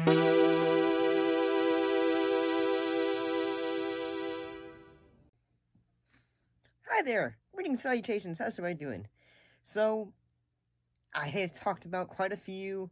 Hi there! Greetings, salutations, how's everybody doing? So, I have talked about quite a few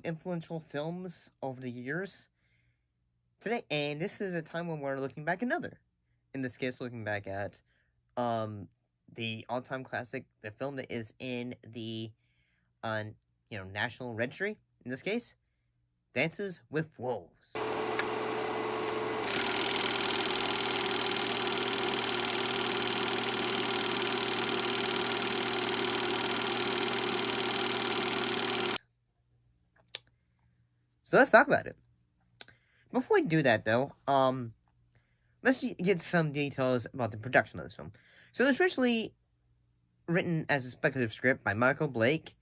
influential films over the years today, and this is a time when we're looking back another. In this case, we're looking back at the all-time classic, the film that is in the National Registry, in this case, Dances with Wolves. So let's talk about it. Before we do that, though, let's get some details about the production of this film. So it was originally written as a speculative script by Michael Blake,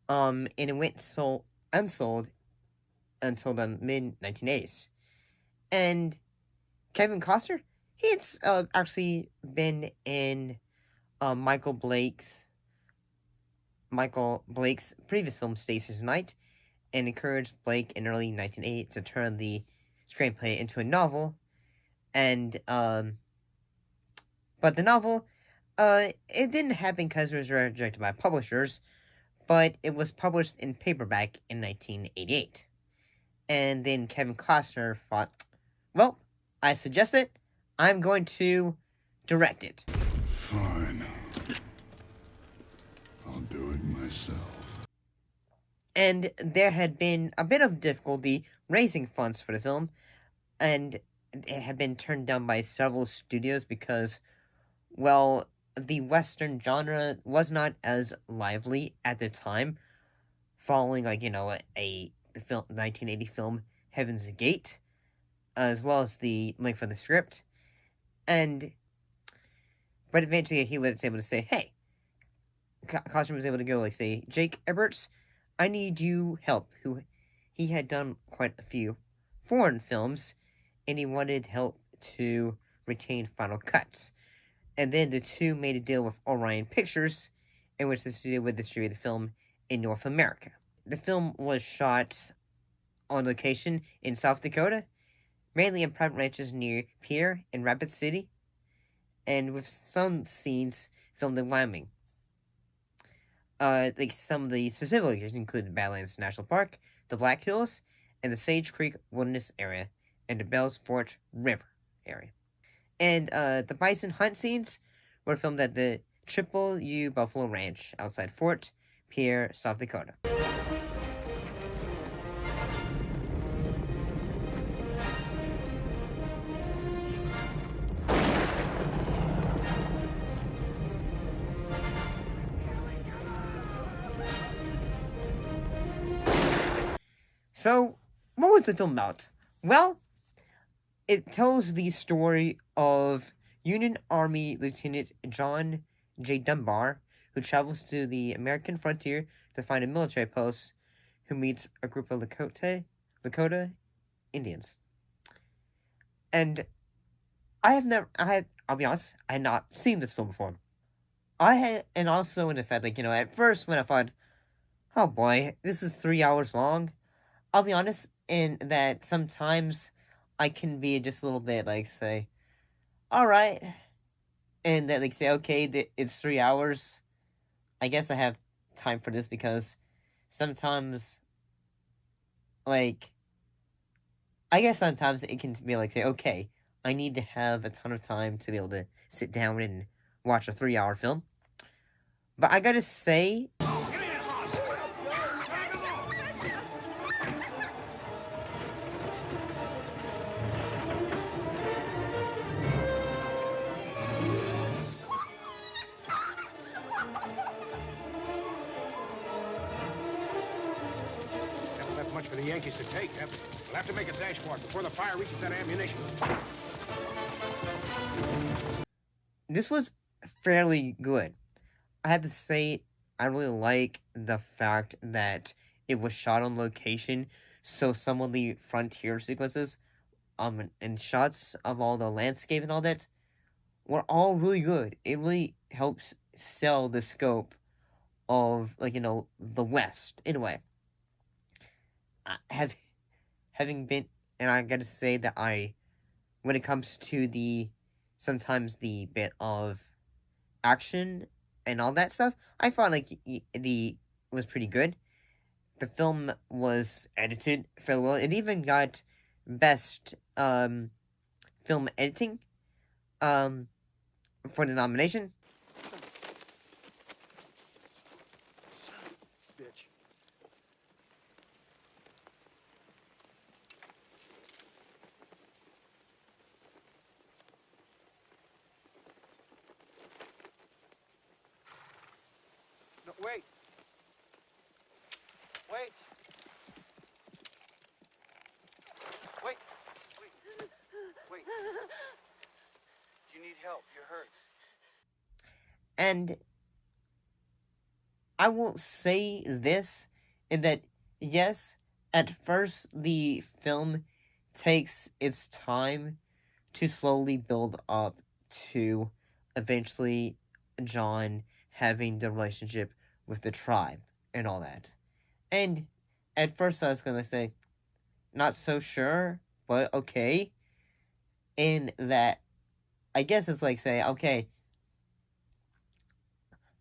and it went unsold until the mid-1980s. And Kevin Costner, he's actually been in Michael Blake's previous film, Stacy's Night, and encouraged Blake in early 1980 to turn the screenplay into a novel. And but the novel, it didn't happen because it was rejected by publishers, but it was published in paperback in 1988. And then Kevin Costner thought, well, I suggest it, I'm going to direct it. Fine. I'll do it myself. And there had been a bit of difficulty raising funds for the film, and it had been turned down by several studios because, well, the Western genre was not as lively at the time, following, the 1980 film Heaven's Gate, as well as the link for the script. But eventually he was able to say, hey, Costner was able to go, say, Jake Eberts, I need you help. He had done quite a few foreign films, and he wanted help to retain final cuts. And then the two made a deal with Orion Pictures, in which the studio would distribute the film in North America. The film was shot on location in South Dakota, mainly in private ranches near Pierre and Rapid City, and with some scenes filmed in Wyoming. Some of the specific locations include the Badlands National Park, the Black Hills, and the Sage Creek Wilderness area, and the Bells Forge River area. And the bison hunt scenes were filmed at the Triple U Buffalo Ranch outside Fort Pierre, South Dakota. So, what was the film about? Well, it tells the story of Union Army Lieutenant John J. Dunbar, who travels to the American frontier to find a military post, who meets a group of Lakota Indians. And I'll be honest, I had not seen this film before. And also in the fact, at first when I thought, oh boy, this is 3 hours long, I'll be honest in that sometimes I can be just a little bit, say, alright, and then, say, okay, it's 3 hours, I guess I have time for this, because sometimes, I guess sometimes it can be say, okay, I need to have a ton of time to be able to sit down and watch a 3-hour film. But I gotta say, much for the Yankees to take. We'll have to make a dash for it before the fire reaches that ammunition. This was fairly good. I have to say, I really like the fact that it was shot on location, so some of the frontier sequences, and shots of all the landscape and all that, were all really good. It really helps sell the scope of, the West, in a way. having been, and I gotta say that when it comes to sometimes the bit of action and all that stuff, I thought like the was pretty good. The film was edited fairly well. It even got best film editing um for the nomination. Bitch. No, wait. Wait. Wait. Wait. Wait. You need help. You're hurt. And I will say this in that yes, at first the film takes its time to slowly build up to eventually John having the relationship with the tribe and all that. And at first I was gonna say, not so sure, but okay. In that, I guess it's like say, okay.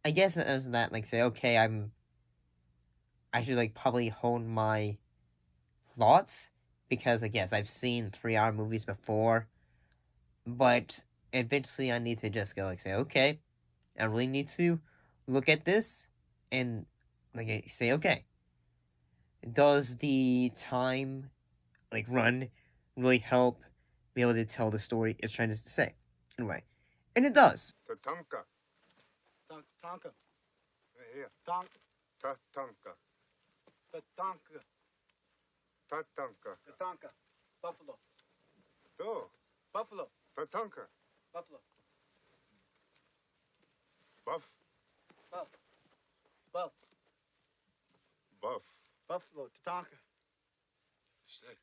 I guess it is that like say, okay, I should like probably hold my thoughts because like yes, I've seen 3 hour movies before, but eventually I need to just go like say, okay, I really need to look at this and like I say, okay, does the time like run really help be able to tell the story it's trying to say? Anyway, and it does. Tatanka. Tonka. Here. Tonka. Tatanka. Tonka. Tatanka. Tonka. Buffalo. Oh, Buffalo. Tatanka. Buffalo. Buff. Buff. Buff. Buff. Buffalo. Tatanka. Say.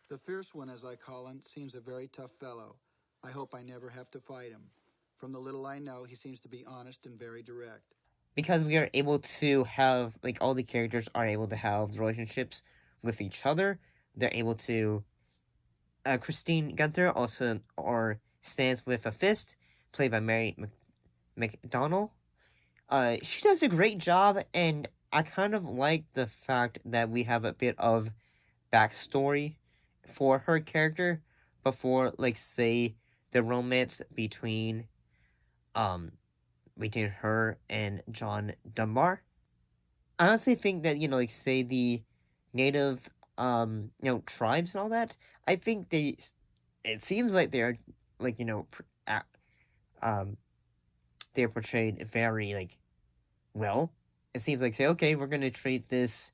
The fierce one, as I call him, seems a very tough fellow. I hope I never have to fight him. From the little I know, he seems to be honest and very direct. Because we are able to have like all the characters are able to have relationships with each other. They're able to. Christine Gunther also stands with a fist, played by Mary McDonnell. She does a great job, and I kind of like the fact that we have a bit of backstory for her character before, like, say, the romance between her and John Dunbar. I honestly think that, like, say, the native, tribes and all that, I think it seems like they're, like, they're portrayed very, like, well. It seems like, say, okay, we're gonna treat this,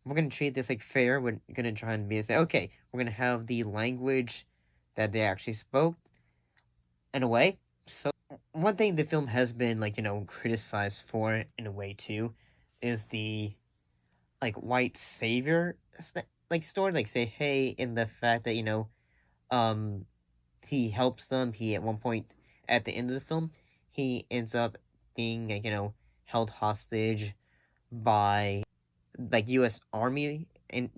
like, fair. We're gonna try and say, okay, we're gonna have the language that they actually spoke, in a way. So, one thing the film has been, like, criticized for, in a way, too, is the, like, white savior, like, story. Like, say, hey, in the fact that, he helps them. He, at one point, at the end of the film, he ends up being, like, held hostage by, like, U.S. Army, and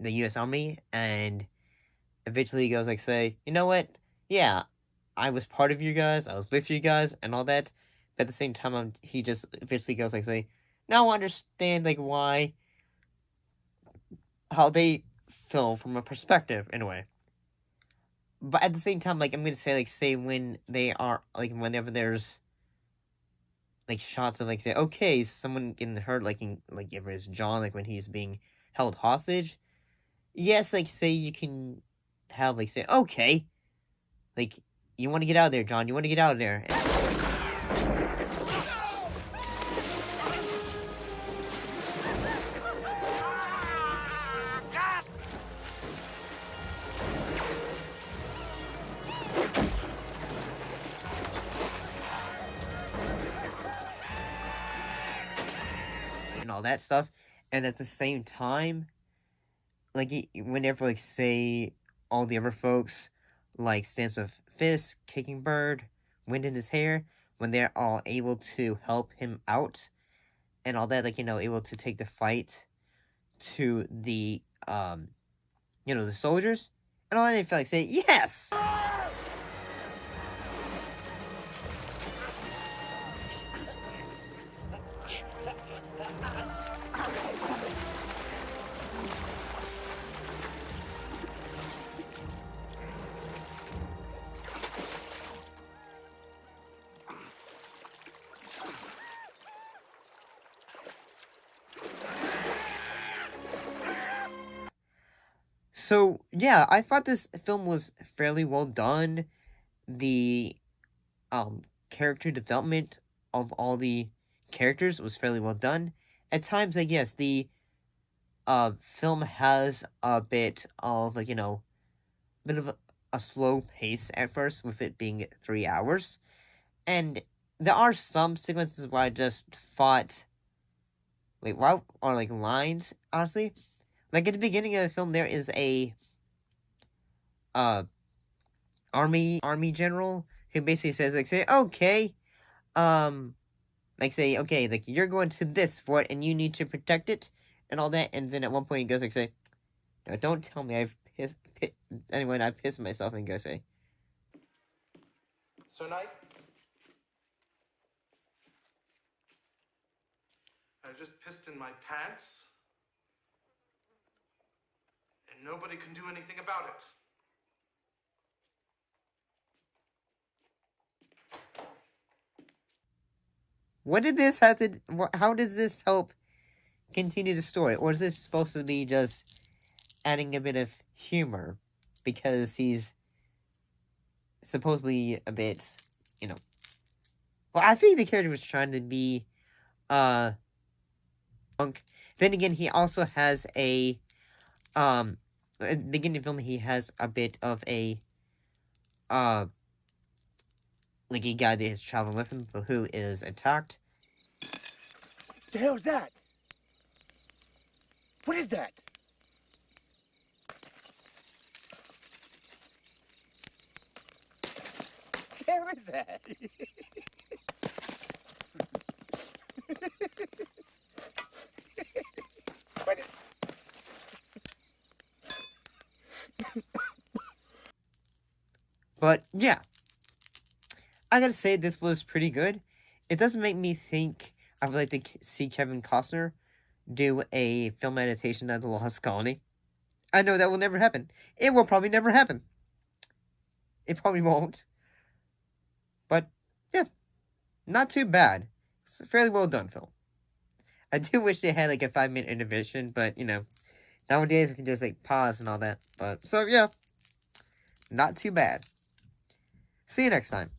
eventually he goes, like, say, you know what, yeah, I was part of you guys, I was with you guys, and all that, but at the same time, he just eventually goes, like, say, now I understand, like, how they feel from a perspective, in a way. But at the same time, like, I'm gonna say, like, say when they are, like, whenever there's, like, shots of, like, say, okay, someone getting hurt, like, if it's John, like, when he's being held hostage, yes, like, say, you can have, like, say, okay, like, you want to get out of there, John, you want to get out of there. And all that stuff, and at the same time, like, whenever, like, say, all the other folks, like, stands with Fisk, Kicking Bird, Wind in his hair, when they're all able to help him out, and all that, like, able to take the fight to the the soldiers, and all they felt like saying, yes! So, yeah, I thought this film was fairly well done. The character development of all the characters was fairly well done. At times, I guess, the film has a bit of, like, bit of a slow pace at first, with it being 3 hours. And there are some sequences where I just thought, wait, what are, like, lines, honestly? Like, at the beginning of the film, there is a army general who basically says, like, say, okay, like, say, okay, like, you're going to this fort and you need to protect it and all that. And then at one point he goes, like, say, no, don't tell me I've anyway, I pissed myself, and go say, Sir Knight? I just pissed in my pants, and nobody can do anything about it. what did this have to, how does this help continue the story? Or is this supposed to be just adding a bit of humor because he's supposedly a bit, well, I think the character was trying to be, punk. Then again, he also has a, at the beginning of the film, he has a bit of a, like a guy that is traveling with him, but who is attacked. The hell's that? What is that? The hell is that? What is... But, yeah. I gotta say, this was pretty good. It doesn't make me think I would like to see Kevin Costner do a film adaptation of The Lost Colony. I know that will never happen. It will probably never happen. It probably won't. But, yeah. Not too bad. It's a fairly well done film. I do wish they had, like, a 5-minute intermission, but, nowadays we can just, like, pause and all that. But, so, yeah. Not too bad. See you next time.